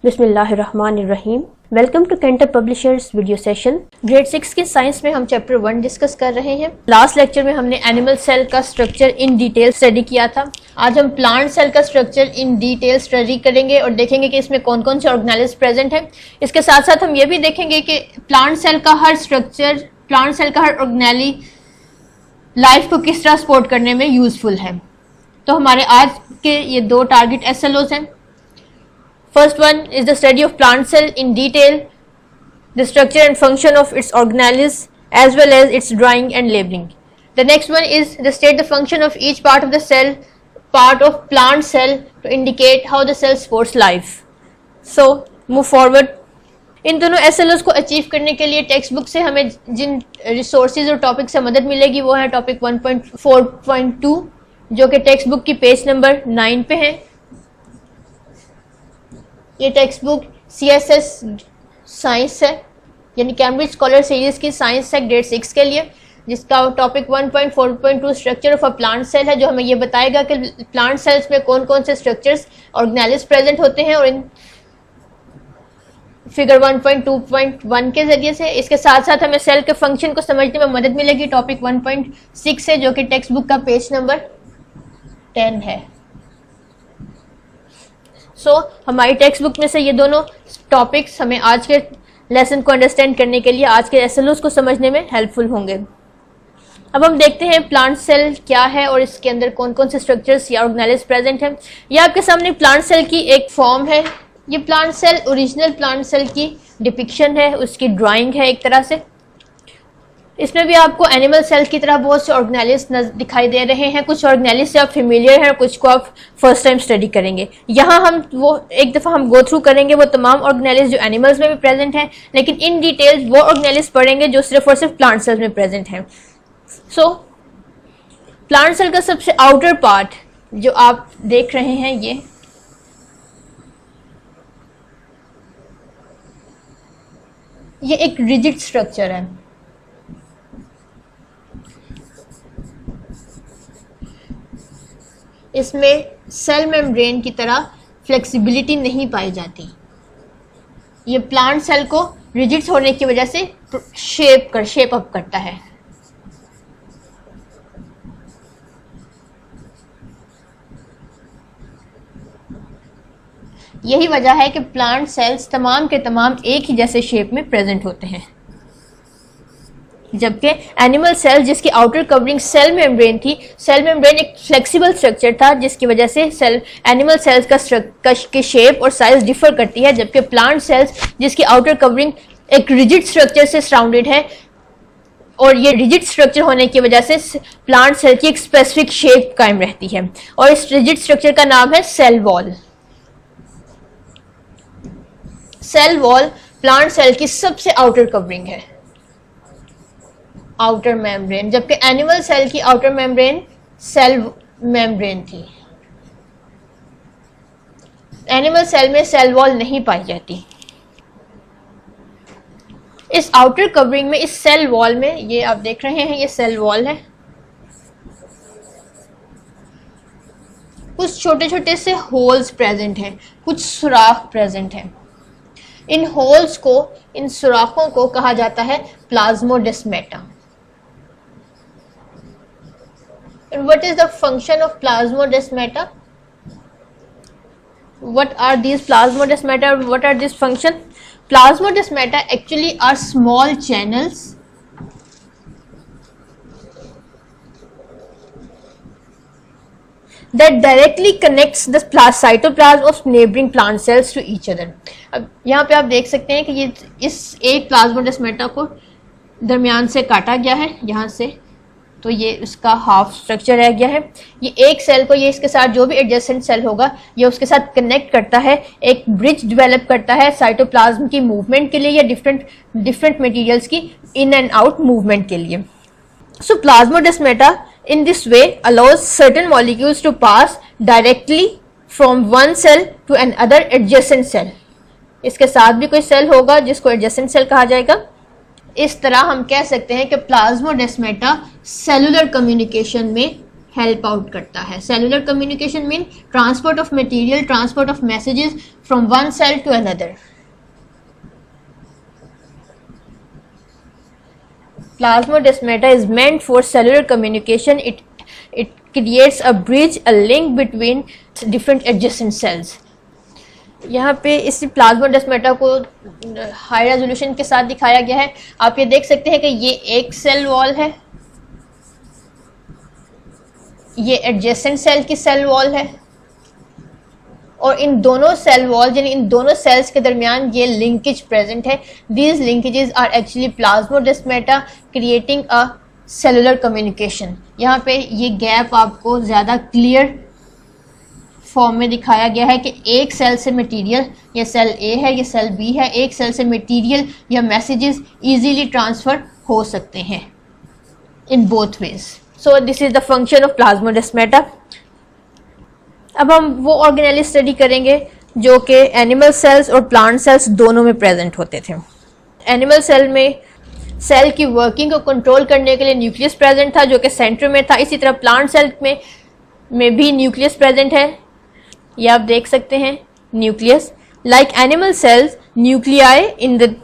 बिस्मिल्लाहिर्रहमानिर्रहीम। Welcome to Cantor publishers video session. Grade 6 के science में हम चैप्टर 1 डिस्कस कर रहे हैं। लास्ट लेक्चर में हमने एनिमल सेल का स्ट्रक्चर इन डिटेल स्टडी किया था। आज हम प्लांट सेल का स्ट्रक्चर इन डिटेल स्टडी करेंगे और देखेंगे कि इसमें कौन कौन से ऑर्गेनेल्स प्रेजेंट हैं। इसके साथ साथ हम ये भी देखेंगे कि प्लांट सेल का हर स्ट्रक्चर, प्लांट सेल का हर ऑर्गेनेली लाइफ को किस तरह सपोर्ट करने में यूजफुल है। तो हमारे आज के ये दो टारगेट SLOs हैं। First one is the study of plant cell in detail, the structure and function of its organelles as well as its drawing and labeling. The next one is the state the function of each part of the cell, part of plant cell to indicate how the cell supports life. So move forward. इन दोनों SLOs को achieve करने के लिए text book से हमें जिन resources और topic से मदद मिलेगी वो है टॉपिक 1.4.2 जो कि टेक्स्ट बुक की पेज नंबर 9 पे है। ये टेक्स्ट बुक CSS साइंस है, यानी कैम्ब्रिज स्कॉलर सीरीज की साइंस है ग्रेड 6 के लिए, जिसका topic 1.4.2 structure of a plant cell है, जो हमें ये बताएगा कि प्लांट सेल्स में कौन कौन से स्ट्रक्चर्स ऑर्गेनेल्स प्रेजेंट होते हैं और इन फिगर 1.2.1 के जरिए से। इसके साथ साथ हमें सेल के फंक्शन को समझने में मदद मिलेगी टॉपिक 1.6 है, जो कि टेक्स्ट बुक का पेज नंबर 10 है। हमारी टेक्स्ट बुक में से ये दोनों टॉपिक्स हमें आज के लेसन को अंडरस्टैंड करने के लिए, आज के SLOs को समझने में हेल्पफुल होंगे। अब हम देखते हैं प्लांट सेल क्या है और इसके अंदर कौन कौन से स्ट्रक्चर्स या ऑर्गेनेल्स प्रेजेंट हैं। ये आपके सामने प्लांट सेल की एक फॉर्म है। ये plant cell, original plant cell की डिपिक्शन है, उसकी ड्राइंग है एक तरह से। इसमें भी आपको एनिमल सेल की तरह बहुत से ऑर्गेनेल्स दिखाई दे रहे हैं। कुछ ऑर्गेनेल्स से आप फेमिलियर हैं और कुछ को आप फर्स्ट टाइम स्टडी करेंगे। यहाँ हम वो एक दफ़ा हम गो थ्रू करेंगे वो तमाम ऑर्गेनेल्स जो एनिमल्स में भी प्रेजेंट हैं, लेकिन इन डिटेल्स वो ऑर्गेनेल्स पढ़ेंगे जो सिर्फ और सिर्फ प्लांट सेल में प्रेजेंट हैं। सो प्लांट सेल का सबसे आउटर पार्ट जो आप देख रहे हैं ये एक रिजिड स्ट्रक्चर है। इसमें सेल मेम्ब्रेन की तरह फ्लेक्सिबिलिटी नहीं पाई जाती। ये प्लांट सेल को रिजिड होने की वजह से शेप अप करता है। यही वजह है कि प्लांट सेल्स तमाम के तमाम एक ही जैसे शेप में प्रेजेंट होते हैं, जबकि एनिमल सेल जिसकी आउटर कवरिंग सेल मेम्ब्रेन थी, सेल मेम्ब्रेन एक फ्लेक्सिबल स्ट्रक्चर था जिसकी वजह से एनिमल सेल्स का शेप और साइज डिफर करती है, जबकि प्लांट सेल्स जिसकी आउटर कवरिंग एक रिजिड स्ट्रक्चर से सराउंडेड है और ये रिजिड स्ट्रक्चर होने की वजह से प्लांट सेल की एक स्पेसिफिक शेप कायम रहती है और इस रिजिड स्ट्रक्चर का नाम है cell wall. Cell wall plant cell की सबसे आउटर कवरिंग है, आउटर मेम्ब्रेन, जबकि एनिमल सेल की आउटर मेम्ब्रेन सेल मेम्ब्रेन थी। एनिमल सेल में सेल वॉल नहीं पाई जाती। इस आउटर कवरिंग में, इस सेल वॉल में, ये आप देख रहे हैं ये सेल वॉल है, कुछ छोटे छोटे से होल्स प्रेजेंट हैं, कुछ सुराख प्रेजेंट हैं। इन होल्स को, इन सुराखों को कहा जाता है plasmodesmata. And what is the function of plasmodesmata? What are these plasmodesmata? What are these function? Plasmodesmata actually are small channels that directly connects the cytoplasm of neighboring plant cells to each other. अब यहाँ पे आप देख सकते हैं कि ये इस एक प्लाज्मोडेस्माटा को दरमियान से काटा गया है यहाँ से, तो ये उसका हाफ स्ट्रक्चर रह गया है। ये एक सेल को, ये इसके साथ जो भी एडजेसेंट सेल होगा ये उसके साथ कनेक्ट करता है, एक ब्रिज डेवलप करता है साइटोप्लाज्म की मूवमेंट के लिए या डिफरेंट मटेरियल्स की इन एंड आउट मूवमेंट के लिए। सो plasmodesmata in this way allows certain molecules to pass directly from one cell to another adjacent cell. इसके साथ भी कोई सेल होगा जिसको adjacent cell कहा जाएगा। इस तरह हम कह सकते हैं कि प्लाज्मोडेस्माटा सेलुलर कम्युनिकेशन में हेल्प आउट करता है। Cellular communication mean transport of material, transport of messages from one cell to another. Plasmodesmata is meant for cellular communication. It creates a bridge, a link between different adjacent cells. यहाँ पे इस plasmodesmata को high resolution के साथ दिखाया गया है। आप ये देख सकते हैं कि ये एक सेल वॉल है, ये एडजेसेंट सेल की सेल वॉल है, और इन दोनों सेल वॉल यानी इन दोनों सेल्स के दरमियान ये लिंकेज प्रेजेंट है। These linkages are actually plasmodesmata creating a cellular communication. यहाँ पे ये गैप आपको ज़्यादा क्लियर फॉर्म में दिखाया गया है कि एक सेल से मटेरियल, ये सेल ए है, ये सेल बी है, एक सेल से मटेरियल या मैसेजेस इजीली ट्रांसफ़र हो सकते हैं in both ways. So this is the function of plasmodesmata. अब हम वो ऑर्गेनेल स्टडी करेंगे जो कि एनिमल सेल्स और प्लांट सेल्स दोनों में प्रेजेंट होते थे। एनिमल सेल में सेल की वर्किंग को कंट्रोल करने के लिए न्यूक्लियस प्रेजेंट था जो कि सेंटर में था। इसी तरह प्लांट सेल में भी न्यूक्लियस प्रेजेंट है, ये आप देख सकते हैं nucleus. Like animal cells, nuclei in the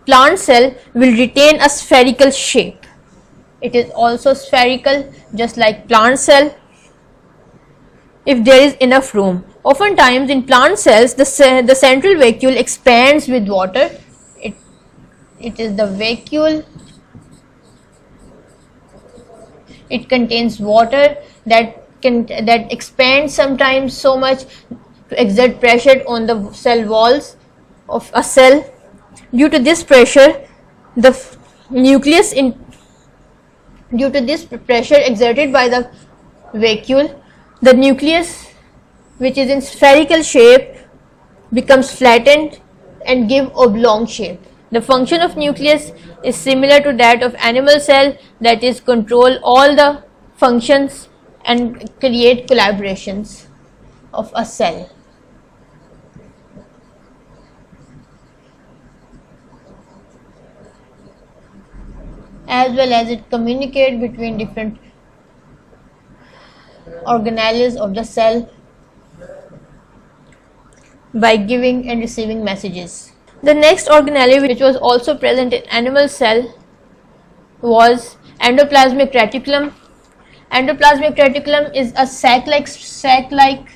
plant cell will retain a spherical shape. It is also spherical just like plant cell if there is enough room. Oftentimes in plant cells the central vacuole expands with water. It is the vacuole, it contains water that expands sometimes so much to exert pressure on the cell walls of a cell. Due to this pressure the nucleus due to this pressure exerted by the vacuole, the nucleus, which is in spherical shape, becomes flattened and give oblong shape. The function of nucleus is similar to that of animal cell, that is control all the functions and create collaborations of a cell. As well as it communicate between different organelles of the cell by giving and receiving messages. The next organelle which was also present in animal cell was endoplasmic reticulum. Endoplasmic reticulum is a sac-like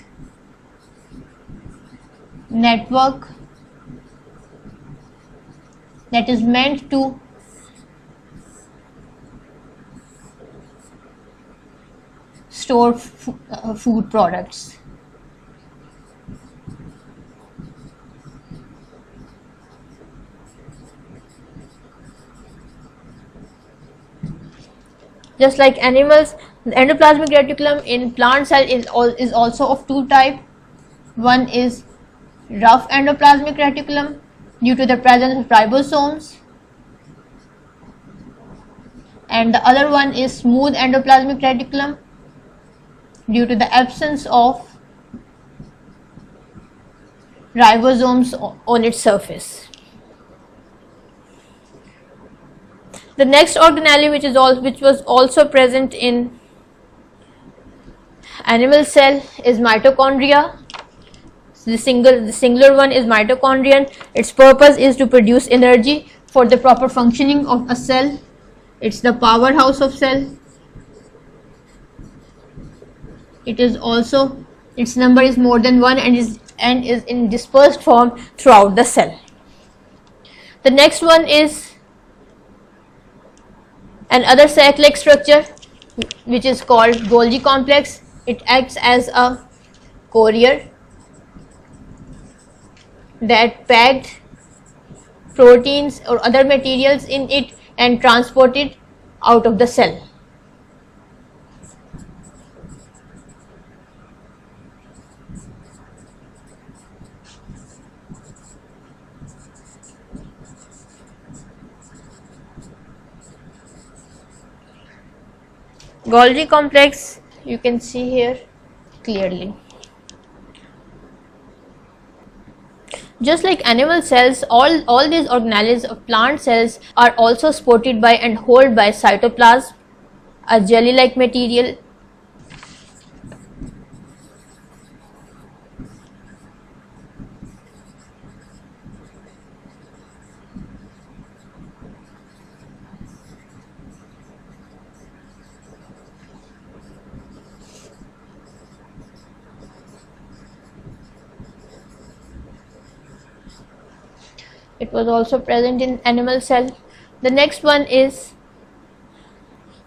network that is meant to store food products. Just like animals, the endoplasmic reticulum in plant cell is also of two types. One is rough endoplasmic reticulum due to the presence of ribosomes, and the other one is smooth endoplasmic reticulum due to the absence of ribosomes on its surface. The next organelle which was also present in animal cell is mitochondria. The singular one is mitochondrion. Its purpose is to produce energy for the proper functioning of a cell. It's the powerhouse of cell. It is also, its number is more than one and is in dispersed form throughout the cell. The next one is another sac-like structure which is called Golgi complex. It acts as a courier that packed proteins or other materials in it and transported out of the cell. Golgi complex you can see here clearly. Just like animal cells, all these organelles of plant cells are also supported by and held by cytoplasm, a jelly-like material. It was also present in animal cell. The next one is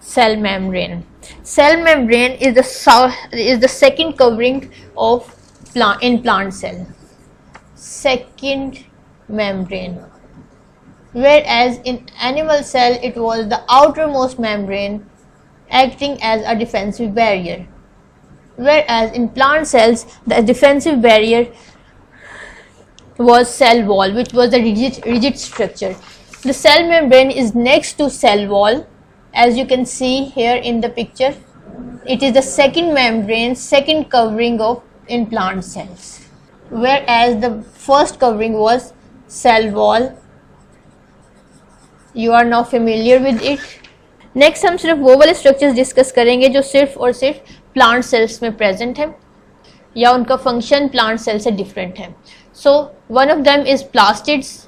cell membrane. Cell membrane is the second covering of plant cell. Second membrane. Whereas in animal cell it was the outermost membrane acting as a defensive barrier. Whereas in plant cells the defensive barrier was cell wall, which was a rigid structure. The cell membrane is next to cell wall, as you can see here in the picture. It is the second membrane, second covering of in plant cells, whereas the first covering was cell wall. You are now familiar with it. Next हम सिर्फ वो वाले structures discuss करेंगे जो सिर्फ और सिर्फ plant cells में प्रेजेंट है या उनका फंक्शन प्लांट सेल से डिफरेंट है. So one of them is plastids.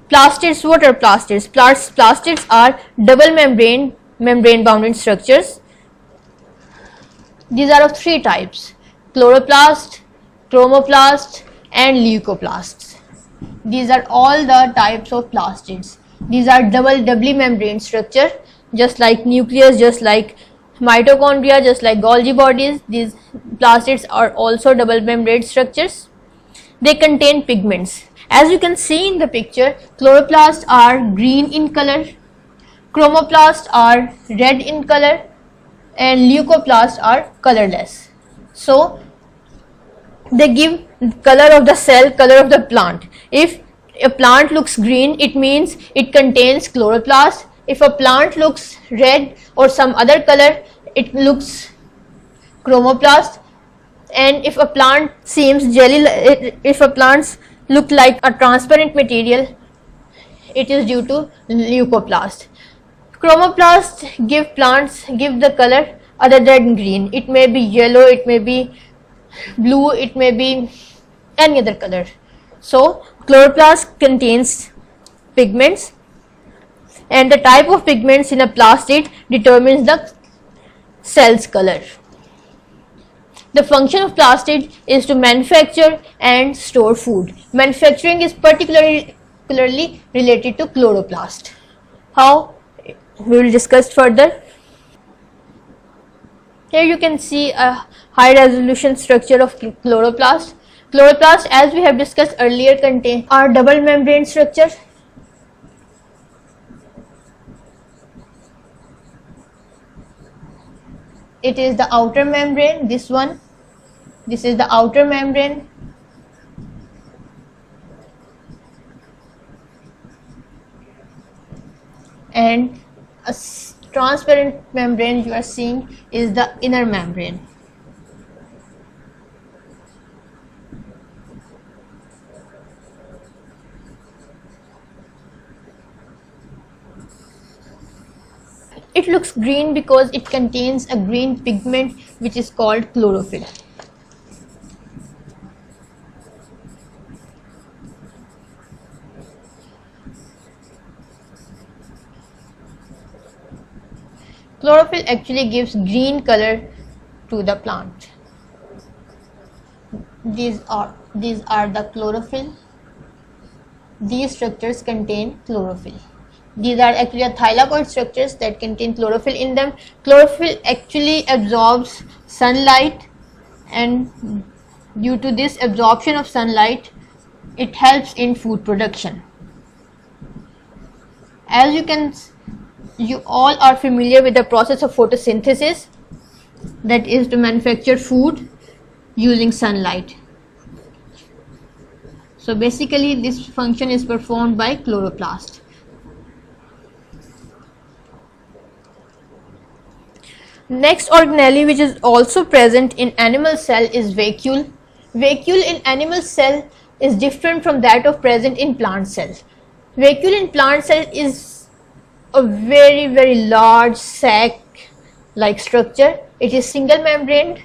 Plastids, what are plastids? Plastids are double membrane bounded structures. These are of three types: chloroplast, chromoplast and leucoplasts. These are all the types of plastids. These are doubly membrane structure, just like nucleus, just like mitochondria, just like Golgi bodies. These plastids are also double membrane structures. They contain pigments. As you can see in the picture, chloroplasts are green in color, chromoplasts are red in color, and leucoplasts are colorless. So they give color of the cell, color of the plant. If a plant looks green, it means it contains chloroplast. If a plant looks red or some other color, it looks chromoplast. And if a plant seems jelly, if a plant look like a transparent material, it is due to leucoplast. Chromoplasts give the color other than green. It may be yellow, it may be blue, it may be any other color. So chloroplast contains pigments, and the type of pigments in a plastid determines the cell's color. The function of plastid is to manufacture and store food. Manufacturing is particularly related to chloroplast. How? We will discuss further. Here you can see a high resolution structure of chloroplast. Chloroplast, as we have discussed earlier, contain our double membrane structure. It is the outer membrane, this one. This is the outer membrane. And a transparent membrane you are seeing is the inner membrane. It looks green because it contains a green pigment which is called chlorophyll. Chlorophyll actually gives green color to the plant. These are the chlorophyll. These structures contain chlorophyll. These are actually thylakoid structures that contain chlorophyll in them. Chlorophyll actually absorbs sunlight, and due to this absorption of sunlight, it helps in food production. As you all are familiar with the process of photosynthesis, that is to manufacture food using sunlight. So basically this function is performed by chloroplast. Next organelle which is also present in animal cell is vacuole. Vacuole in animal cell is different from that of present in plant cell. Vacuole in plant cell is a very large sac like structure. It is single membraned.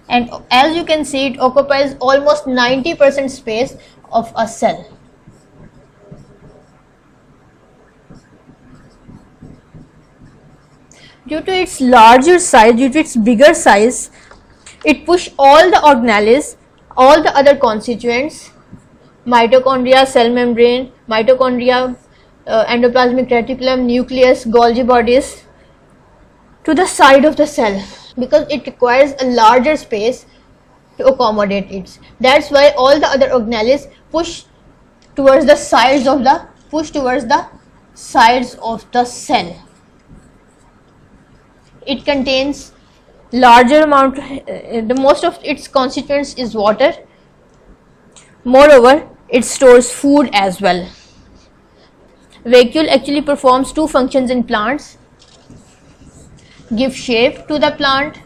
And as you can see, it occupies almost 90% space of a cell. Due to its larger size, due to its bigger size, It push all the organelles, all the other constituents, mitochondria, cell membrane, mitochondria, endoplasmic reticulum, nucleus, Golgi bodies, to the side of the cell, because it requires a larger space to accommodate it. That's why all the other organelles push towards the sides of the cell. It contains larger amount, the most of its constituents is water. Moreover, it stores food as well. Vacuole actually performs two functions in plants: give shape to the plant,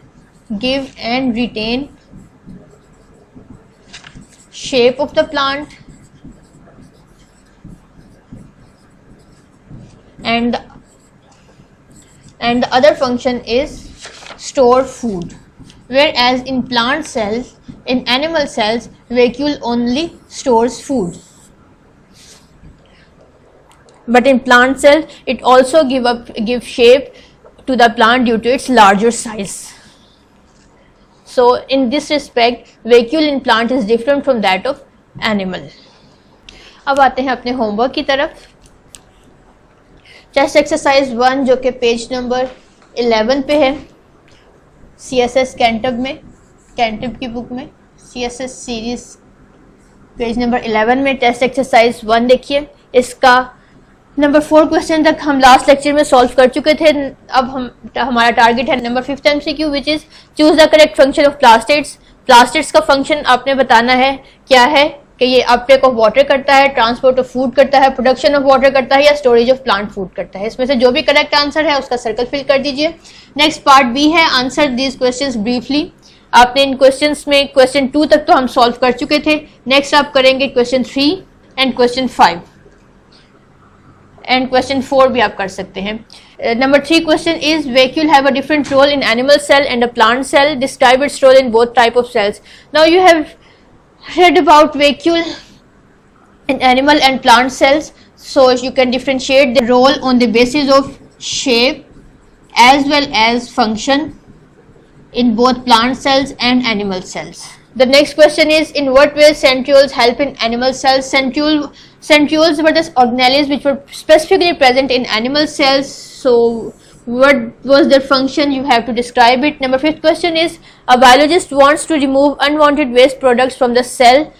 give and retain shape of the plant, and the other function is store food. Whereas in plant cells, in animal cells, vacuole only stores food. But in plant cell, it also give shape to the plant due to its larger size. So in this respect, vacuole in plant is different from that of animal. अब आते हैं अपने homework की तरफ. Test exercise 1 जो कि page number 11 पे है, CSS कैंटब में, कैंटब की बुक में CSS सीरीज पेज नंबर 11 में टेस्ट एक्सरसाइज 1 देखिए. इसका नंबर 4 क्वेश्चन तक हम लास्ट लेक्चर में सॉल्व कर चुके थे. अब हमारा टारगेट है number 5th MCQ, which is choose the correct function of plastids. Plastids का फंक्शन आपने बताना है क्या है, कि ये अपटेक ऑफ वाटर करता है, ट्रांसपोर्ट ऑफ फूड करता है, प्रोडक्शन ऑफ वाटर करता है, या स्टोरेज ऑफ प्लांट फूड करता है. इसमें से जो भी करेक्ट आंसर है उसका सर्कल फिल कर दीजिए. नेक्स्ट पार्ट बी है, आंसर दीज क्वेश्चंस ब्रीफली. आपने इन क्वेश्चंस में क्वेश्चन 2 तक तो हम सॉल्व कर चुके थे. नेक्स्ट आप करेंगे question 3 and question 5 and question 4 भी आप कर सकते हैं. Number 3 question is, vacuole have a different role in animal cell and a plant cell. Describe its role in both type of cells. Now you have read about vacuole in animal and plant cells, so you can differentiate the role on the basis of shape as well as function in both plant cells and animal cells. The next question is, in what way centrioles help in animal cells? Centrioles were the organelles which were specifically present in animal cells. So what was their function? You have to describe it. Number 5th question is, a biologist wants to remove unwanted waste products from the cell.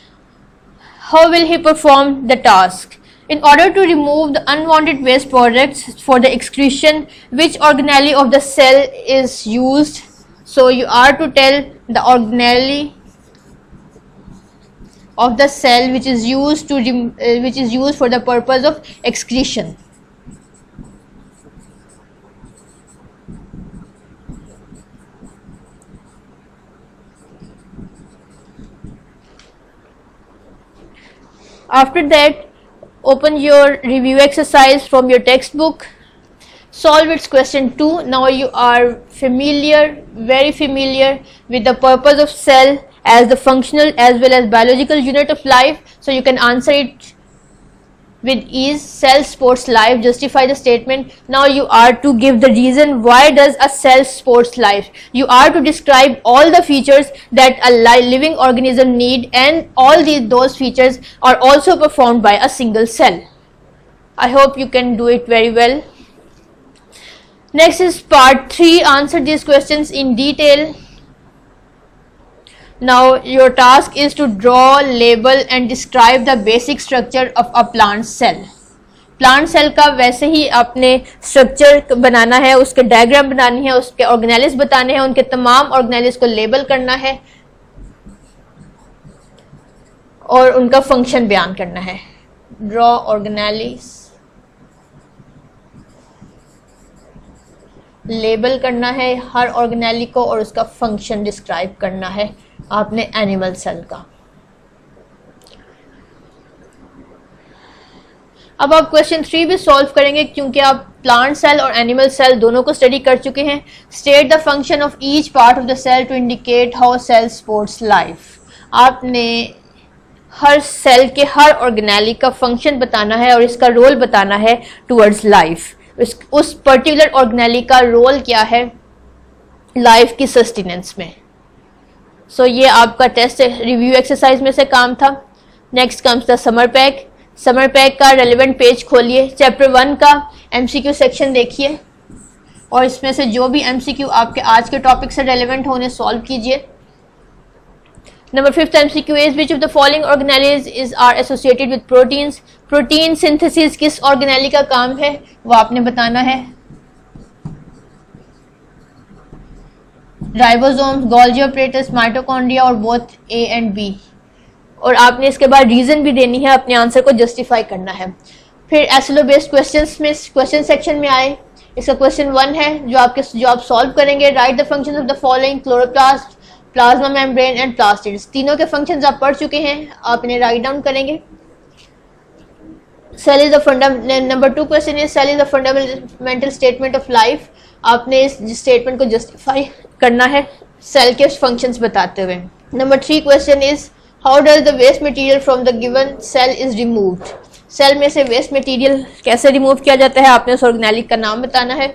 How will he perform the task? In order to remove the unwanted waste products for the excretion, which organelle of the cell is used? So you are to tell the organelle of the cell which is used for the purpose of excretion. After that, open your review exercise from your textbook, solve its question 2. Now you are very familiar with the purpose of cell as the functional as well as biological unit of life, so you can answer it with ease. Cell supports life. Justify the statement. Now you are to give the reason why does a cell supports life. You are to describe all the features that a living organism need, and all those features are also performed by a single cell. I hope you can do it very well. Next is part 3. Answer these questions in detail. Now your task is to draw, label and describe the basic structure of a plant cell. Plant cell का वैसे ही आपने structure बनाना है, उसके diagram बनानी है, उसके organelles बताने हैं, उनके तमाम ऑर्गेनेलिस को लेबल करना है और उनका फंक्शन बयान करना है. ड्रॉ ऑर्गेनेलिस, लेबल करना है हर ऑर्गेनेली को और उसका फंक्शन डिस्क्राइब करना है आपने एनिमल सेल का. अब आप क्वेश्चन 3 भी सॉल्व करेंगे क्योंकि आप प्लांट सेल और एनिमल सेल दोनों को स्टडी कर चुके हैं. State the function of each part of the cell to indicate how cell supports life. आपने हर सेल के हर ऑर्गेनेली का फंक्शन बताना है और इसका रोल बताना है टुवर्ड्स लाइफ. उस पर्टिकुलर ऑर्गेनेली का रोल क्या है लाइफ की सस्टेनेंस में. सो ये आपका टेस्ट रिव्यू एक्सरसाइज में से काम था। Next comes the summer pack. Summer pack का रेलिवेंट पेज खोलिए, चैप्टर 1 का MCQ सेक्शन देखिए और इसमें से जो भी MCQ आपके आज के टॉपिक से रेलिवेंट हो उन्हें सॉल्व कीजिए। Number 5th MCQ is which of the following organelles are associated with proteins? Protein synthesis किस ऑर्गेनेली का काम है वो आपने बताना है। राइबोसोम्स, गोल्गी ऑपरेटस, माइटोकॉन्ड्रिया और बोथ A and B। और आपने इसके बाद रीजन भी देनी है, अपने आंसर को जस्टिफाई करना है। फिर एसएलओ बेस्ड क्वेश्चंस में क्वेश्चन सेक्शन में आए, इसका क्वेश्चन 1 है जो आप सॉल्व करेंगे। Write the functions of the following chloroplast, plasma membrane and plastids. तीनों के फंक्शंस आप पढ़ चुके हैं, आप इन्हें राइट डाउन करेंगे। Cell is the fundamental, number 2 question is cell is the fundamental statement of life. आपने इस स्टेटमेंट को जस्टिफाई करना है सेल के फंक्शंस बताते हुए। Number 3 question is how does the waste material from the given cell is removed. Cell में से वेस्ट मटेरियल कैसे रिमूव किया जाता है, आपने उस ऑर्गेनेल का नाम बताना है।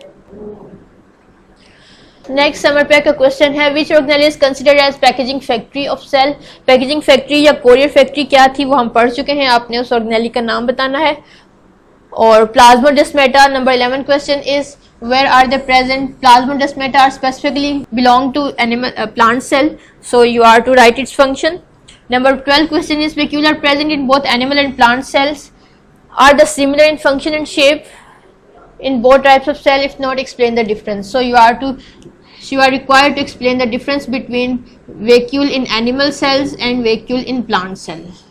नेक्स्ट समर पैक का क्वेश्चन है which organelle is considered as packaging factory of cell. Packaging factory या कोरियर फैक्ट्री क्या थी वो हम पढ़ चुके हैं, आपने उस ऑर्गेनेल का नाम बताना है। और plasmodesmata, number 11 question is where are they present? Plasmodesmata are specifically belong to animal plant cell, so you are to write its function. Number 12 question is specular present in both animal and plant cells. Are the similar in function and shape in both types of cell? If not, explain the difference. So you are required to explain the difference between vacuole in animal cells and vacuole in plant cells.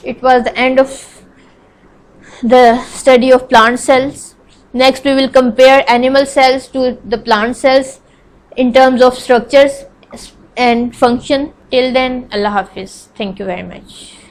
It was the end of the study of plant cells. Next we will compare animal cells to the plant cells in terms of structures and function. Till then, Allah Hafiz. Thank you very much.